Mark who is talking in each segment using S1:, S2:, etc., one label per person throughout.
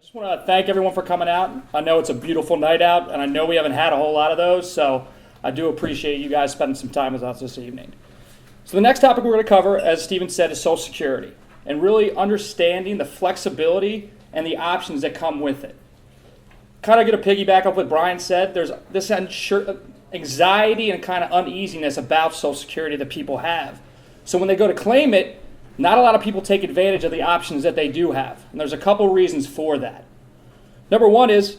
S1: Just want to thank everyone for coming out. I know it's a beautiful night out, and I know we haven't had a whole lot of those, so I do appreciate you guys spending some time with us this evening. So the next topic we're going to cover, as Steven said, is Social Security, and really understanding the flexibility and the options that come with it. Kind of going to piggyback up what Brian said. There's this anxiety and kind of uneasiness about Social Security that people have. So when they go to claim it, not a lot of people take advantage of the options that they do have. And there's a couple reasons for that. Number one is,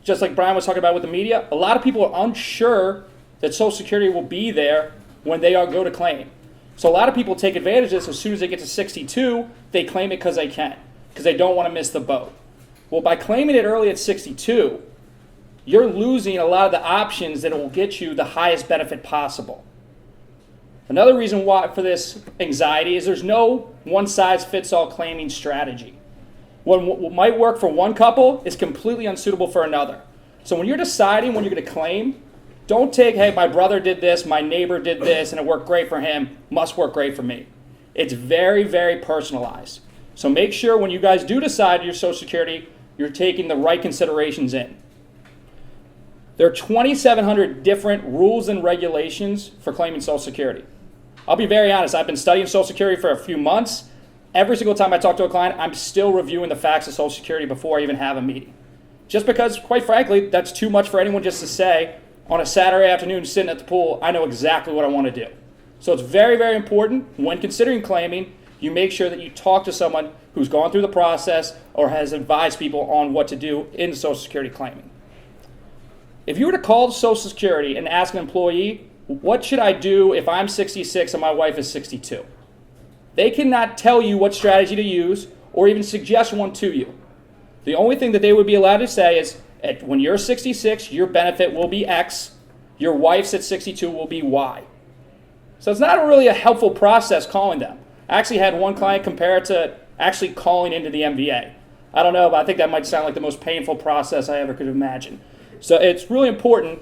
S1: just like Brian was talking about with the media, a lot of people are unsure that Social Security will be there when they go to claim. So a lot of people take advantage of this. As soon as they get to 62, they claim it because they can, because they don't want to miss the boat. Well, by claiming it early at 62, you're losing a lot of the options that will get you the highest benefit possible. Another reason why for this anxiety is there's no one-size-fits-all claiming strategy. What might work for one couple is completely unsuitable for another. So when you're deciding when you're going to claim, don't take, hey, my brother did this, my neighbor did this, and it worked great for him, must work great for me. It's very, very personalized. So make sure when you guys do decide your Social Security, you're taking the right considerations in. There are 2,700 different rules and regulations for claiming Social Security. I'll be very honest, I've been studying Social Security for a few months. Every single time I talk to a client, I'm still reviewing the facts of Social Security before I even have a meeting. Just because, quite frankly, that's too much for anyone just to say, on a Saturday afternoon sitting at the pool, I know exactly what I want to do. So it's very, very important when considering claiming, you make sure that you talk to someone who's gone through the process or has advised people on what to do in Social Security claiming. If you were to call Social Security and ask an employee, what should I do if I'm 66 and my wife is 62? They cannot tell you what strategy to use or even suggest one to you. The only thing that they would be allowed to say is, when you're 66, your benefit will be X, your wife's at 62 will be Y. So it's not really a helpful process calling them. I actually had one client compare it to actually calling into the MVA. I don't know, but I think that might sound like the most painful process I ever could imagine. So it's really important.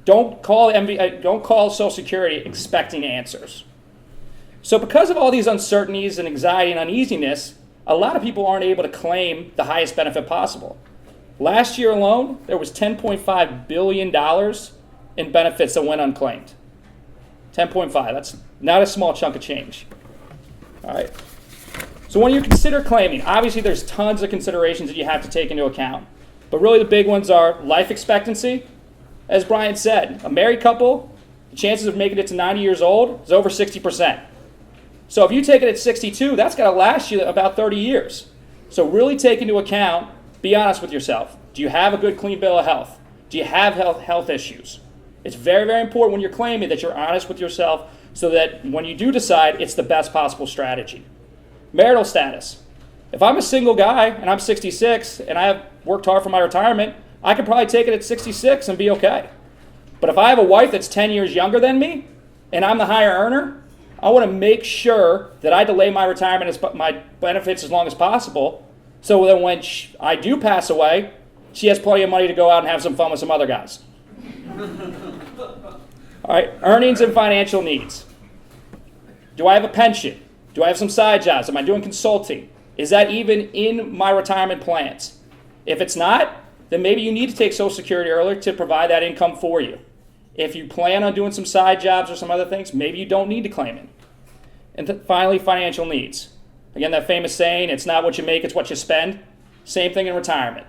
S1: Don't call Social Security expecting answers. So because of all these uncertainties and anxiety and uneasiness, a lot of people aren't able to claim the highest benefit possible. Last year alone, there was $10.5 billion in benefits that went unclaimed. 10.5, that's not a small chunk of change. All right. So when you consider claiming, obviously there's tons of considerations that you have to take into account. But really the big ones are life expectancy. As Brian said, a married couple, the chances of making it to 90 years old is over 60%. So if you take it at 62, that's going to last you about 30 years. So really take into account, be honest with yourself. Do you have a good, clean bill of health? Do you have health issues? It's very, very important when you're claiming that you're honest with yourself so that when you do decide, it's the best possible strategy. Marital status. If I'm a single guy and I'm 66 and I have worked hard for my retirement, I could probably take it at 66 and be okay. But if I have a wife that's 10 years younger than me and I'm the higher earner, I want to make sure that I delay my retirement, my benefits as long as possible, so that when I do pass away, she has plenty of money to go out and have some fun with some other guys. All right, earnings and financial needs. Do I have a pension? Do I have some side jobs? Am I doing consulting? Is that even in my retirement plans? If it's not, then maybe you need to take Social Security earlier to provide that income for you. If you plan on doing some side jobs or some other things, maybe you don't need to claim it. And finally, financial needs. Again, that famous saying, it's not what you make, it's what you spend. Same thing in retirement.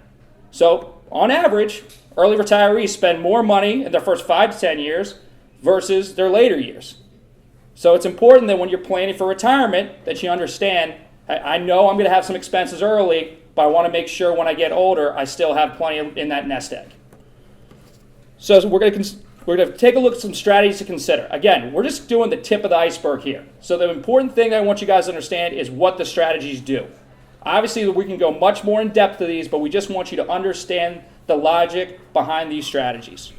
S1: So, on average, early retirees spend more money in their first 5 to 10 years versus their later years. So it's important that when you're planning for retirement that you understand, I know I'm going to have some expenses early, but I want to make sure when I get older, I still have plenty in that nest egg. So we're going to take a look at some strategies to consider. Again, we're just doing the tip of the iceberg here. So the important thing I want you guys to understand is what the strategies do. Obviously, we can go much more in depth to these, but we just want you to understand the logic behind these strategies.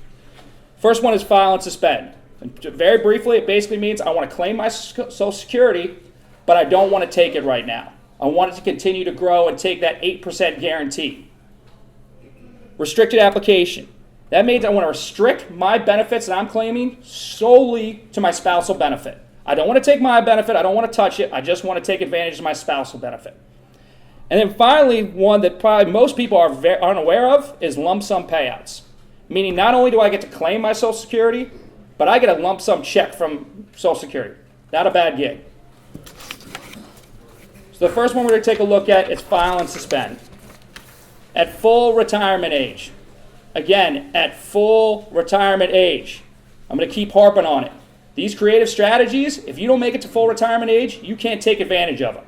S1: First one is file and suspend. And very briefly, it basically means I want to claim my Social Security, but I don't want to take it right now. I want it to continue to grow and take that 8% guarantee. Restricted application. That means I want to restrict my benefits that I'm claiming solely to my spousal benefit. I don't want to take my benefit. I don't want to touch it. I just want to take advantage of my spousal benefit. And then finally, one that probably most people aren't aware of is lump sum payouts. Meaning not only do I get to claim my Social Security, but I get a lump sum check from Social Security. Not a bad gig. So the first one we're going to take a look at is file and suspend. At full retirement age. Again, at full retirement age. I'm going to keep harping on it. These creative strategies, if you don't make it to full retirement age, you can't take advantage of them.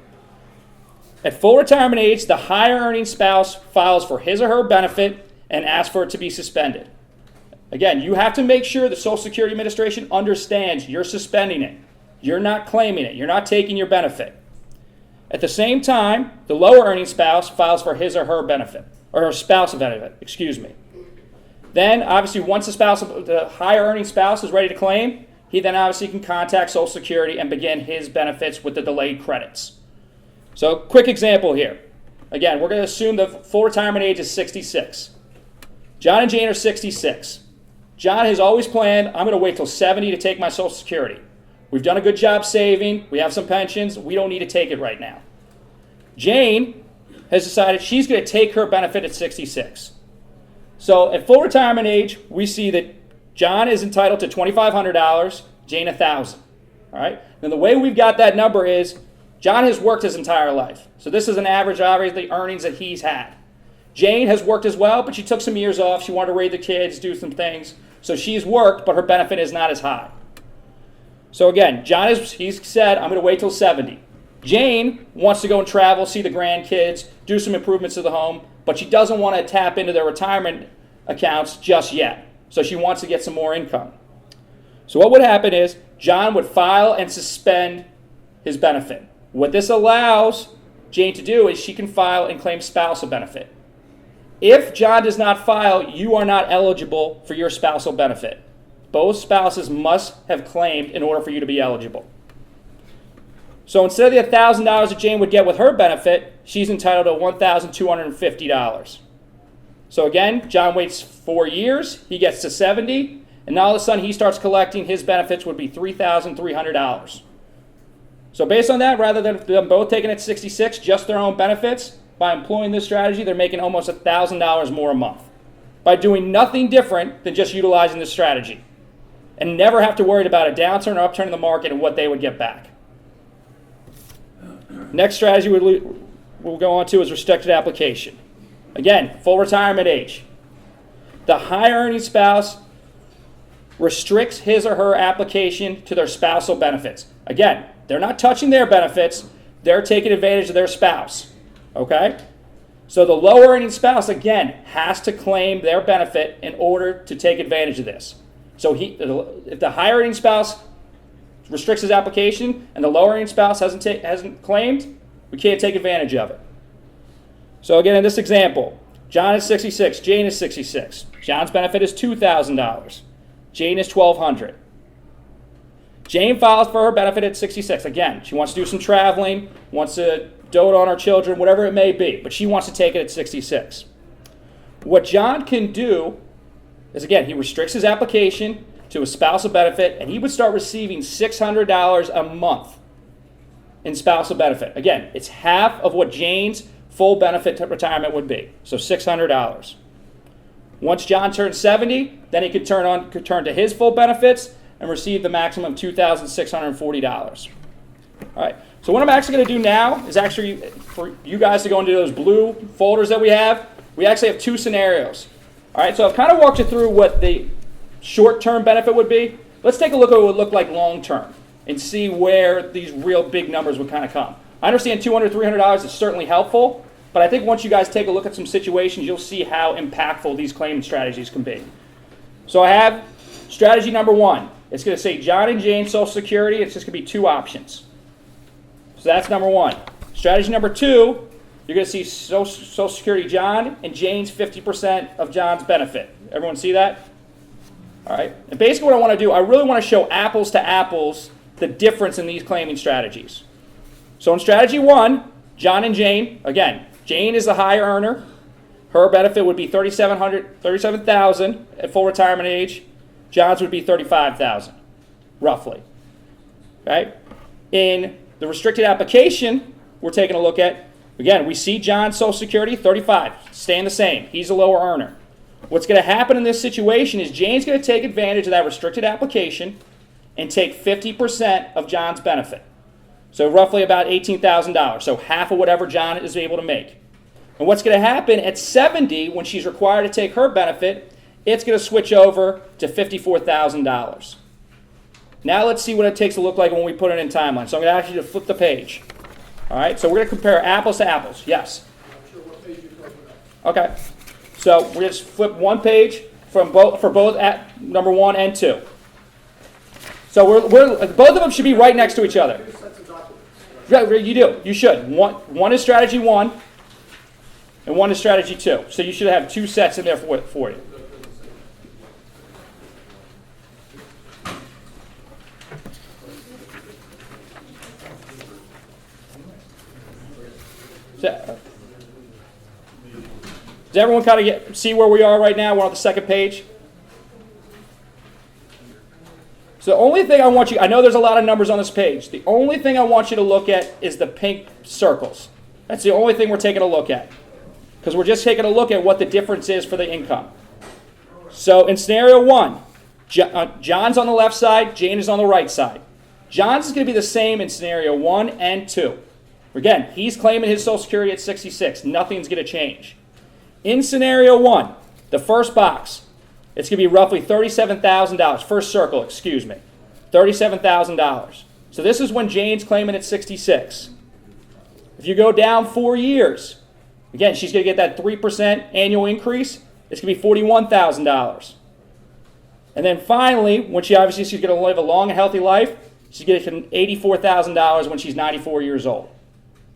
S1: At full retirement age, the higher earning spouse files for his or her benefit and asks for it to be suspended. Again, you have to make sure the Social Security Administration understands you're suspending it. You're not claiming it. You're not taking your benefit. At the same time, the lower earning spouse files for his or her benefit, or her spouse's benefit, excuse me. Then, obviously, once the higher earning spouse is ready to claim, he then obviously can contact Social Security and begin his benefits with the delayed credits. So, quick example here. Again, we're going to assume the full retirement age is 66. John and Jane are 66. John has always planned, I'm going to wait till 70 to take my Social Security. We've done a good job saving. We have some pensions. We don't need to take it right now. Jane has decided she's going to take her benefit at 66. So at full retirement age, we see that John is entitled to $2,500, Jane $1,000. All right. Then the way we've got that number is John has worked his entire life. So this is an average, obviously, earnings that he's had. Jane has worked as well, but she took some years off. She wanted to raise the kids, do some things. So she's worked, but her benefit is not as high. So again, he's said, I'm going to wait till 70. Jane wants to go and travel, see the grandkids, do some improvements to the home, but she doesn't want to tap into their retirement accounts just yet. So she wants to get some more income. So what would happen is John would file and suspend his benefit. What this allows Jane to do is she can file and claim spousal benefit. If John does not file, you are not eligible for your spousal benefit. Both spouses must have claimed in order for you to be eligible. So instead of the $1,000 that Jane would get with her benefit, she's entitled to $1,250. So again, John waits 4 years, he gets to 70, and now all of a sudden he starts collecting, his benefits would be $3,300. So based on that, rather than them both taking at 66, just their own benefits, by employing this strategy, they're making almost $1,000 more a month by doing nothing different than just utilizing this strategy and never have to worry about a downturn or upturn in the market and what they would get back. Next strategy we'll go on to is restricted application. Again, full retirement age. The higher earning spouse restricts his or her application to their spousal benefits. Again, they're not touching their benefits, they're taking advantage of their spouse. Okay? So the lower earning spouse, again, has to claim their benefit in order to take advantage of this. So if the higher earning spouse restricts his application and the lower earning spouse hasn't claimed, we can't take advantage of it. So again, in this example, John is 66, Jane is 66. John's benefit is $2,000. Jane is $1,200. Jane files for her benefit at 66. Again, she wants to do some traveling, wants to dote on her children, whatever it may be, but she wants to take it at 66. What John can do is, again, he restricts his application to a spousal benefit, and he would start receiving $600 a month in spousal benefit. Again, it's half of what Jane's full benefit to retirement would be, so $600. Once John turns 70, then he could turn to his full benefits and receive the maximum $2,640. All right. So what I'm actually going to do now is actually for you guys to go into those blue folders that we have. We actually have two scenarios. All right. So I've kind of walked you through what the short-term benefit would be. Let's take a look at what it would look like long-term and see where these real big numbers would kind of come. I understand $200, $300 is certainly helpful, but I think once you guys take a look at some situations, you'll see how impactful these claim strategies can be. So I have strategy number one. It's going to say John and Jane Social Security. It's just going to be two options. So that's number one. Strategy number two, you're going to see Social Security John and Jane's 50% of John's benefit. Everyone see that? All right. And basically what I want to do, I really want to show apples to apples the difference in these claiming strategies. So in strategy one, John and Jane, again, Jane is the higher earner. Her benefit would be $37,000 at full retirement age. John's would be $35,000, roughly. Okay? In the restricted application we're taking a look at, Again, we see John's Social Security, 35, staying the same. He's a lower earner. What's going to happen in this situation is Jane's going to take advantage of that restricted application and take 50% of John's benefit. So roughly about $18,000, so half of whatever John is able to make. And what's going to happen at 70, when she's required to take her benefit, it's going to switch over to $54,000. Now let's see what it takes to look like when we put it in timeline. So I'm going to ask you to flip the page. All right, so we're going to compare apples to apples. Yes?
S2: I'm not sure what page you're talking about.
S1: Okay. So we're going to flip one page for both at number 1 and 2. So we're both of them should be right next to each other.
S2: Two sets of documents.
S1: Yeah, you do. You should. One is strategy 1, and one is strategy 2. So you should have 2 sets in there for you. So, does everyone kind of see where we are right now? We're on the second page. So the only thing I want you, I know there's a lot of numbers on this page. The only thing I want you to look at is the pink circles. That's the only thing we're taking a look at. Because we're just taking a look at what the difference is for the income. So in scenario 1, John's on the left side, Jane is on the right side. John's is going to be the same in scenario 1 and 2. Again, he's claiming his Social Security at 66. Nothing's going to change. In scenario 1, the first box, it's going to be roughly $37,000. First circle, excuse me. $37,000. So this is when Jane's claiming at 66. If you go down 4 years, again, she's going to get that 3% annual increase. It's going to be $41,000. And then finally, when she's going to live a long and healthy life, she's going to get $84,000 when she's 94 years old.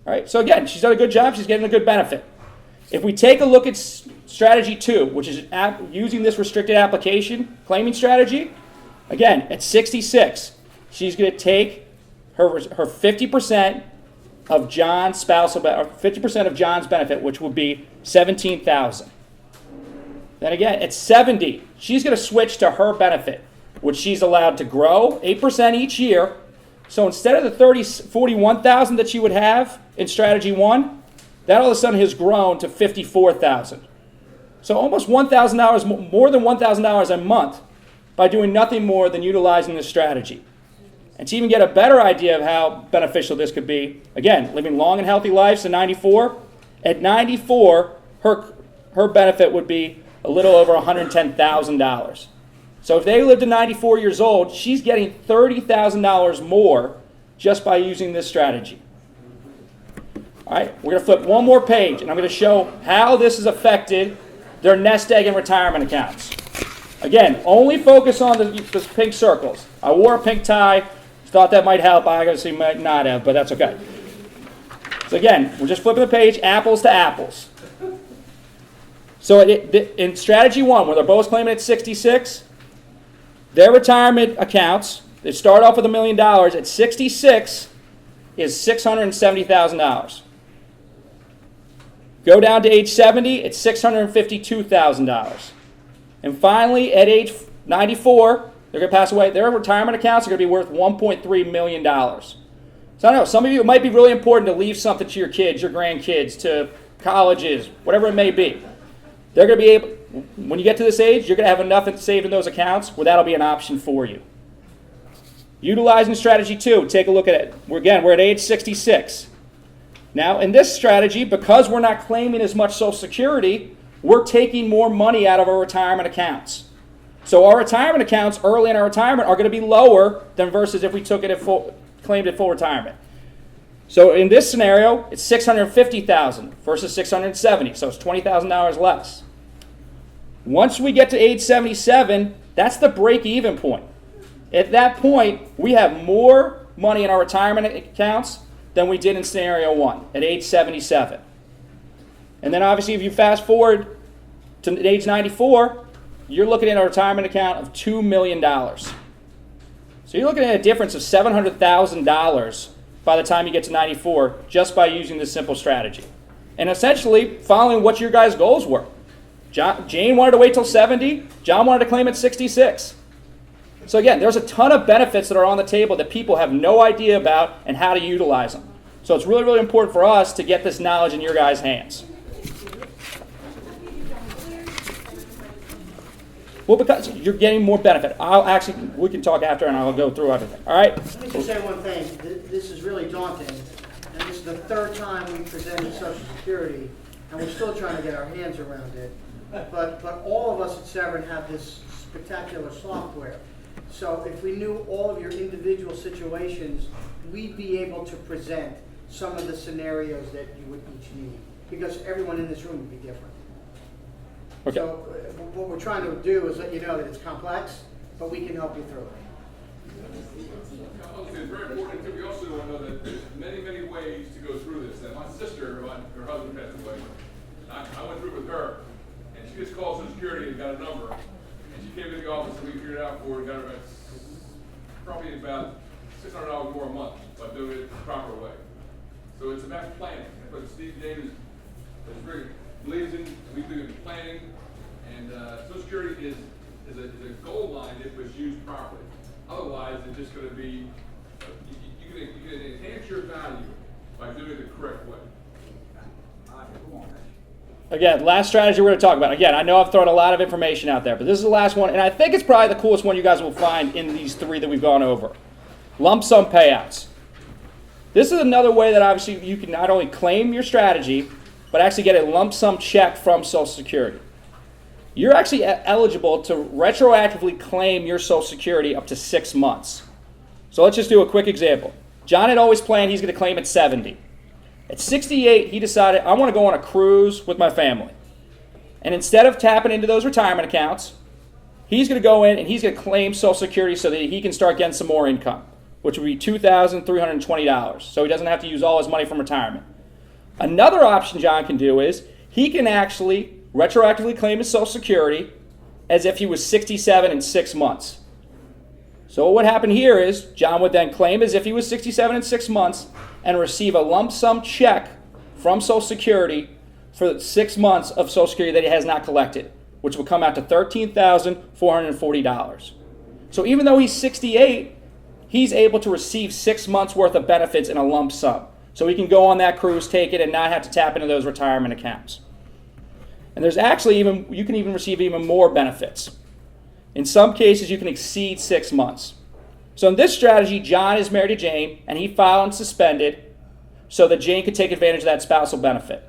S1: All right, so again, she's done a good job. She's getting a good benefit. If we take a look at strategy 2, which is using this restricted application claiming strategy, again, at 66, she's going to take her 50% of John's spousal, or 50% of John's benefit, which would be $17,000. Then again, at 70, she's going to switch to her benefit, which she's allowed to grow 8% each year. So instead of the $41,000 that she would have in strategy 1, that all of a sudden has grown to $54,000. So almost $1,000 more than $1,000 a month by doing nothing more than utilizing this strategy. And to even get a better idea of how beneficial this could be, again, living long and healthy lives to 94. At 94, her benefit would be a little over $110,000. So if they lived to 94 years old, she's getting $30,000 more just by using this strategy. All right, we're going to flip one more page, and I'm going to show how this has affected their nest egg and retirement accounts. Again, only focus on the pink circles. I wore a pink tie. Thought that might help. I obviously might not have, but that's okay. So again, we're just flipping the page, apples to apples. So in strategy 1, where they're both claiming at 66, their retirement accounts, they start off with $1 million. At 66 is $670,000. Go down to age 70, it's $652,000. And finally, at age 94, they're going to pass away. Their retirement accounts are going to be worth $1.3 million. So I know, some of you, it might be really important to leave something to your kids, your grandkids, to colleges, whatever it may be. They're going to be able, when you get to this age, you're going to have enough saved in those accounts where that'll be an option for you. Utilizing strategy 2, take a look at it. We're at age 66. Now, in this strategy, because we're not claiming as much Social Security, we're taking more money out of our retirement accounts. So our retirement accounts early in our retirement are going to be lower than versus if we took it claimed at full retirement. So in this scenario, it's $650,000 versus $670,000, so it's $20,000 less. Once we get to age 77, that's the break-even point. At that point, we have more money in our retirement accounts than we did in scenario 1 at age 77. And then obviously if you fast forward to age 94, you're looking at a retirement account of $2 million. So you're looking at a difference of $700,000 by the time you get to 94 just by using this simple strategy. And essentially following what your guys' goals were. Jane wanted to wait till 70. John wanted to claim at 66. So again, there's a ton of benefits that are on the table that people have no idea about and how to utilize them. So it's really, really important for us to get this knowledge in your guys' hands. Well, because you're getting more benefit. We can talk after and I'll go through everything. All right?
S3: Let me just say one thing. This is really daunting, and this is the third time we presented Social Security, and we're still trying to get our hands around it. But all of us at Severn have this spectacular software. So if we knew all of your individual situations, we'd be able to present some of the scenarios that you would each need, because everyone in this room would be different.
S1: Okay.
S3: So what we're trying to do is let you know that it's complex, but we can help you through it.
S4: It's very important too. We also want to know that there's many, many ways to go through this. That my sister, her husband passed away. I went through it with her, and she just called Social Security and got a number. And she came to the office and we figured it out for her and got her probably about $600 more a month by doing it the proper way. So it's about planning. That's what Steve James is very believes in. We do in planning, and Social Security is a gold line if it's used properly. Otherwise, it's just going to be you can enhance your value by doing it the correct way.
S1: Again, last strategy we're going to talk about. Again, I know I've thrown a lot of information out there, but this is the last one, and I think it's probably the coolest one you guys will find in these three that we've gone over. Lump sum payouts. This is another way that obviously you can not only claim your strategy, but actually get a lump sum check from Social Security. You're actually eligible to retroactively claim your Social Security up to 6 months. So let's just do a quick example. John had always planned he's going to claim at 70. At 68, he decided, I want to go on a cruise with my family. And instead of tapping into those retirement accounts, he's going to go in and he's going to claim Social Security so that he can start getting some more income, which would be $2,320. So he doesn't have to use all his money from retirement. Another option John can do is he can actually retroactively claim his Social Security as if he was 67 in 6 months. So what would happen here is John would then claim as if he was 67 in 6 months and receive a lump sum check from Social Security for 6 months of Social Security that he has not collected, which would come out to $13,440. So even though he's 68, he's able to receive 6 months worth of benefits in a lump sum. So he can go on that cruise, take it, and not have to tap into those retirement accounts. And there's actually you can even receive even more benefits. In some cases, you can exceed 6 months. So in this strategy, John is married to Jane, and he filed and suspended so that Jane could take advantage of that spousal benefit.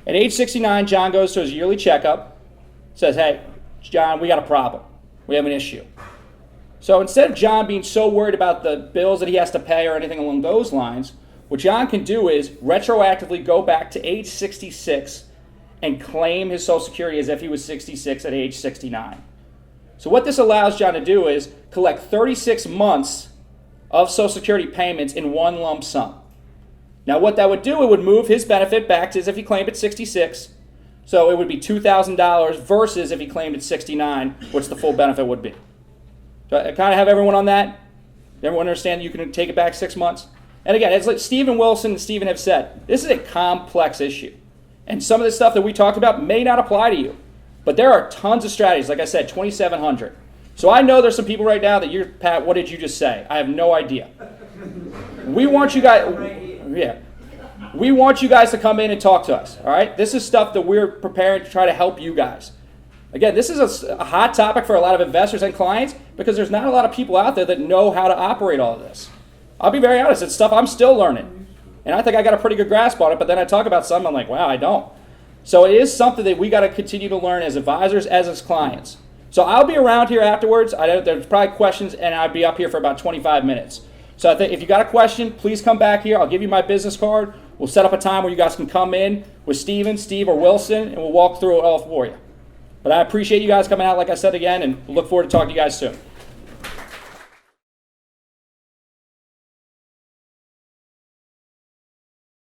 S1: At age 69, John goes to his yearly checkup, says, hey, John, we got a problem. We have an issue. So instead of John being so worried about the bills that he has to pay or anything along those lines, what John can do is retroactively go back to age 66 and claim his Social Security as if he was 66 at age 69. So what this allows John to do is collect 36 months of Social Security payments in one lump sum. Now what that would do, it would move his benefit back to as if he claimed at 66. So it would be $2,000 versus if he claimed at 69, which the full benefit would be. So I kind of have everyone on that? Everyone understand you can take it back 6 months? And again, as like Stephen Wilson and Stephen have said, this is a complex issue. And some of the stuff that we talked about may not apply to you. But there are tons of strategies. Like I said, 2,700. So I know there's some people right now that you're, Pat, what did you just say? I have no idea. We want you guys, we want you guys to come in and talk to us. All right? This is stuff that we're preparing to try to help you guys. Again, this is a hot topic for a lot of investors and clients because there's not a lot of people out there that know how to operate all of this. I'll be very honest, it's stuff I'm still learning. And I think I got a pretty good grasp on it, but then I talk about something, I'm like, wow, I don't. So it is something that we got to continue to learn as advisors, as clients. So I'll be around here afterwards. I know there's probably questions, and I'll be up here for about 25 minutes. So I think if you got a question, please come back here. I'll give you my business card. We'll set up a time where you guys can come in with Steven, Steve, or Wilson, and we'll walk through it all for you. But I appreciate you guys coming out, like I said again, and look forward to talking to you guys soon.